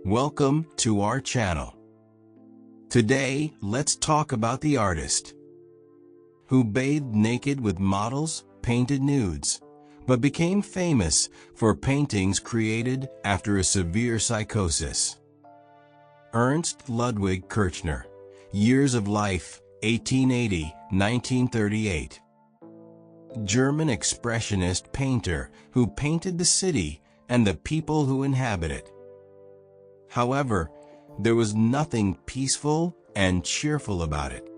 Welcome to our channel. Today, let's talk about the artist who bathed naked with models, painted nudes, but became famous for paintings created after a severe psychosis. Ernst Ludwig Kirchner, years of life, 1880–1938. German expressionist painter who painted the city and the people who inhabit it. However, there was nothing peaceful and cheerful about it.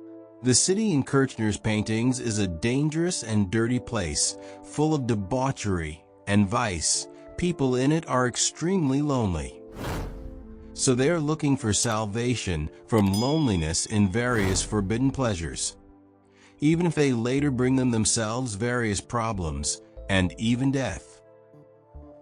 The city in Kirchner's paintings is a dangerous and dirty place, full of debauchery and vice. People in it are extremely lonely. So they are looking for salvation from loneliness in various forbidden pleasures, even if they later bring themselves various problems and even death.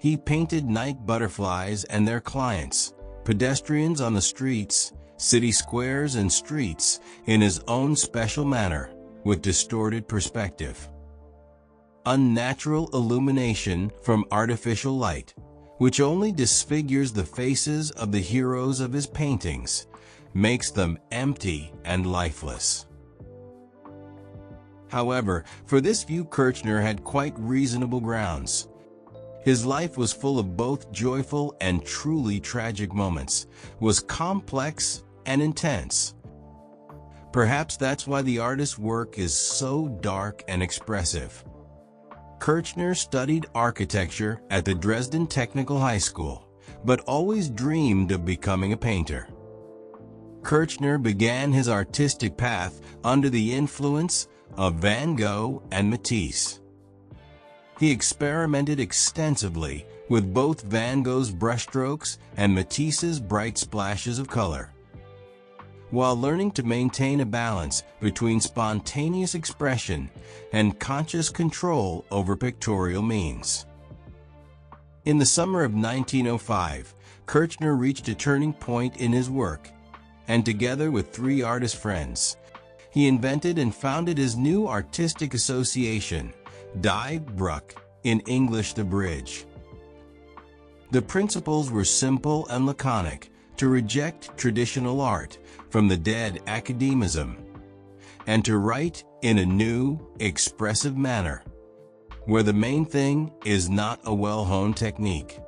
He painted night butterflies and their clients, pedestrians on the streets, city squares and streets, in his own special manner, with distorted perspective. Unnatural illumination from artificial light, which only disfigures the faces of the heroes of his paintings, makes them empty and lifeless. However, for this view Kirchner had quite reasonable grounds. His life was full of both joyful and truly tragic moments, was complex and intense. Perhaps that's why the artist's work is so dark and expressive. Kirchner studied architecture at the Dresden Technical High School, but always dreamed of becoming a painter. Kirchner began his artistic path under the influence of Van Gogh and Matisse. He experimented extensively with both Van Gogh's brushstrokes and Matisse's bright splashes of color, while learning to maintain a balance between spontaneous expression and conscious control over pictorial means. In the summer of 1905, Kirchner reached a turning point in his work, and together with 3 artist friends, he invented and founded his new artistic association, Die Brücke, in English the bridge. The principles were simple and laconic: to reject traditional art from the dead academicism, and to write in a new, expressive manner, where the main thing is not a well-honed technique,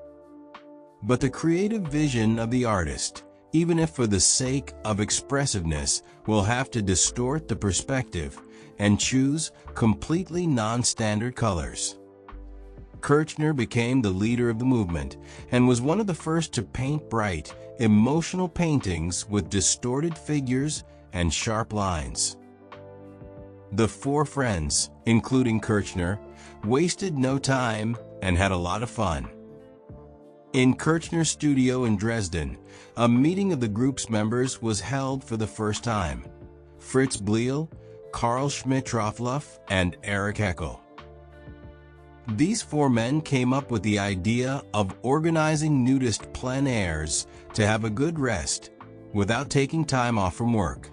but the creative vision of the artist, even if for the sake of expressiveness will have to distort the perspective and choose completely non-standard colors. Kirchner became the leader of the movement and was one of the first to paint bright, emotional paintings with distorted figures and sharp lines. The 4 friends, including Kirchner, wasted no time and had a lot of fun. In Kirchner's studio in Dresden, a meeting of the group's members was held for the first time. Fritz Bleil, Karl Schmidt-Rottluff, and Erich Heckel. These 4 men came up with the idea of organizing nudist plein airs to have a good rest without taking time off from work.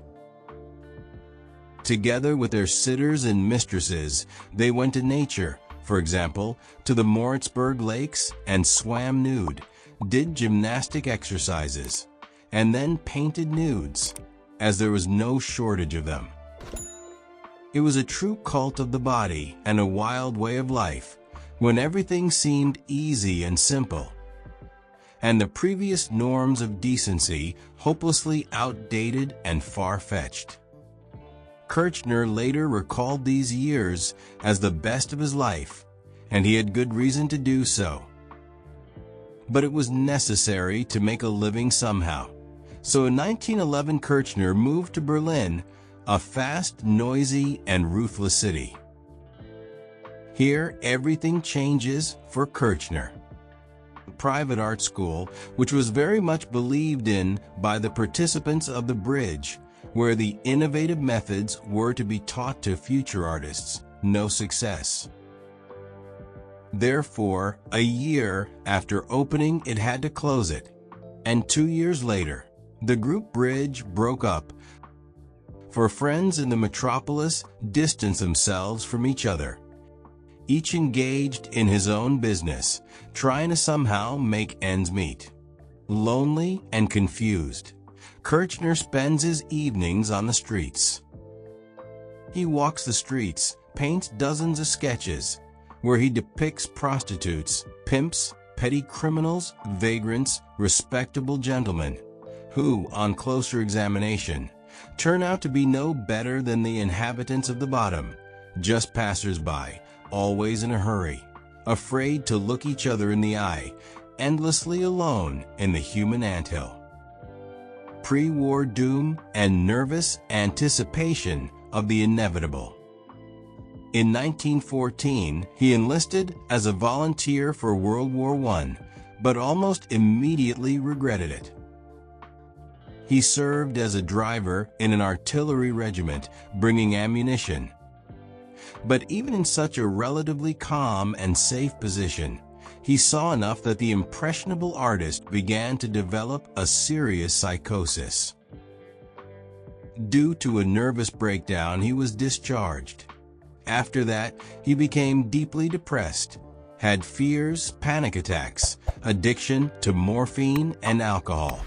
Together with their sitters and mistresses, they went to nature, for example, to the Moritzburg lakes, and swam nude, did gymnastic exercises, and then painted nudes, as there was no shortage of them. It was a true cult of the body and a wild way of life, when everything seemed easy and simple, and the previous norms of decency hopelessly outdated and far-fetched. Kirchner later recalled these years as the best of his life, and he had good reason to do so. But it was necessary to make a living somehow, so in 1911 Kirchner moved to Berlin, a fast, noisy, and ruthless city. Here, everything changes for Kirchner. A private art school, which was very much believed in by the participants of the bridge, where the innovative methods were to be taught to future artists, no success. Therefore, a year after opening, it had to close it, and 2 years later, the group Bridge broke up, for friends in the metropolis distanced themselves from each other, each engaged in his own business, trying to somehow make ends meet. Lonely and confused, Kirchner spends his evenings on the streets. He walks the streets, paints dozens of sketches, where he depicts prostitutes, pimps, petty criminals, vagrants, respectable gentlemen, who, on closer examination, turn out to be no better than the inhabitants of the bottom, just passers-by, always in a hurry, afraid to look each other in the eye, endlessly alone in the human anthill. Pre-war doom and nervous anticipation of the inevitable. In 1914, he enlisted as a volunteer for World War I, but almost immediately regretted it. He served as a driver in an artillery regiment, bringing ammunition. But even in such a relatively calm and safe position, he saw enough that the impressionable artist began to develop a serious psychosis. Due to a nervous breakdown, he was discharged. After that, he became deeply depressed, had fears, panic attacks, addiction to morphine and alcohol.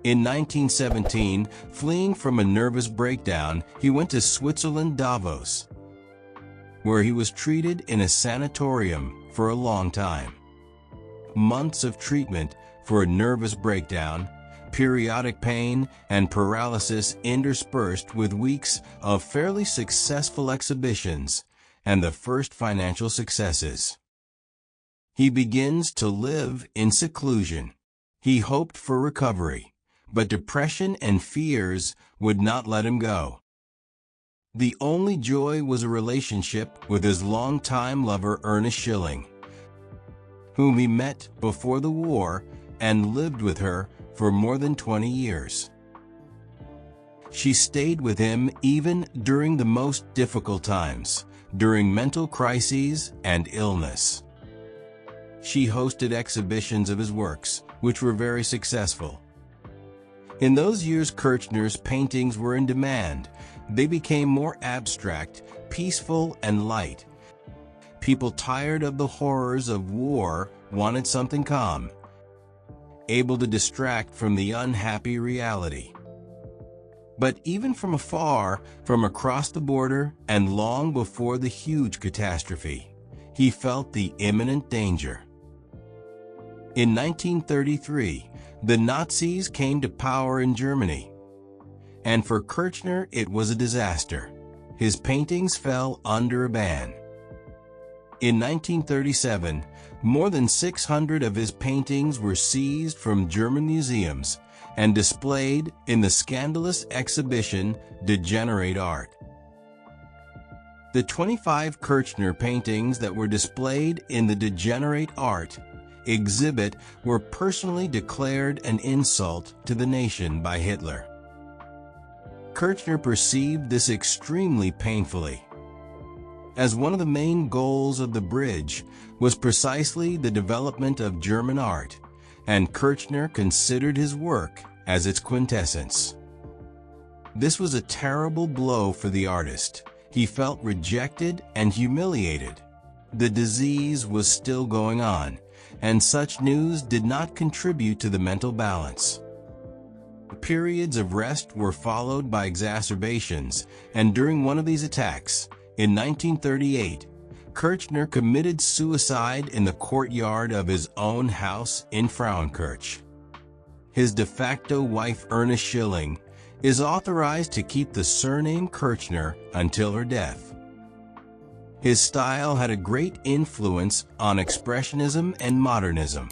In 1917, fleeing from a nervous breakdown, he went to Switzerland, Davos, where he was treated in a sanatorium for a long time. Months of treatment for a nervous breakdown, periodic pain, and paralysis interspersed with weeks of fairly successful exhibitions and the first financial successes. He begins to live in seclusion. He hoped for recovery, but depression and fears would not let him go. The only joy was a relationship with his longtime lover Ernest Schilling, whom he met before the war and lived with her for more than 20 years. She stayed with him even during the most difficult times, during mental crises and illness. She hosted exhibitions of his works, which were very successful. In those years, Kirchner's paintings were in demand. They became more abstract, peaceful, and light. People tired of the horrors of war wanted something calm, able to distract from the unhappy reality. But even from afar, from across the border, and long before the huge catastrophe, he felt the imminent danger. In 1933, the Nazis came to power in Germany, and for Kirchner it was a disaster. His paintings fell under a ban. In 1937, more than 600 of his paintings were seized from German museums and displayed in the scandalous exhibition Degenerate Art. The 25 Kirchner paintings that were displayed in the Degenerate Art exhibit were personally declared an insult to the nation by Hitler. Kirchner perceived this extremely painfully, as one of the main goals of the bridge was precisely the development of German art, and Kirchner considered his work as its quintessence. This was a terrible blow for the artist. He felt rejected and humiliated. The disease was still going on, and such news did not contribute to the mental balance. Periods of rest were followed by exacerbations, and during one of these attacks, in 1938, Kirchner committed suicide in the courtyard of his own house in Frauenkirch. His de facto wife, Ernest Schilling, is authorized to keep the surname Kirchner until her death. His style had a great influence on Expressionism and Modernism.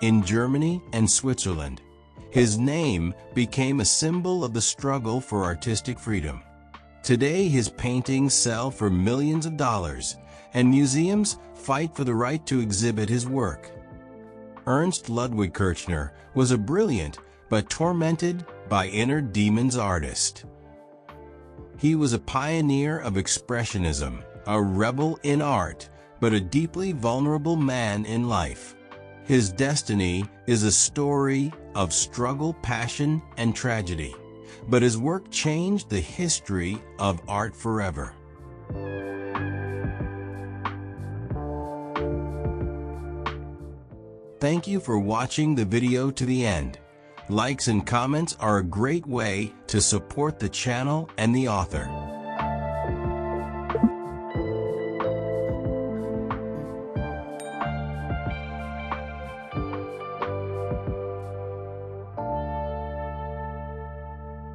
In Germany and Switzerland, his name became a symbol of the struggle for artistic freedom. Today, his paintings sell for millions of dollars, and museums fight for the right to exhibit his work. Ernst Ludwig Kirchner was a brilliant but tormented by inner demons artist. He was a pioneer of Expressionism, a rebel in art, but a deeply vulnerable man in life. His destiny is a story of struggle, passion, and tragedy, but his work changed the history of art forever. Thank you for watching the video to the end. Likes and comments are a great way to support the channel and the author.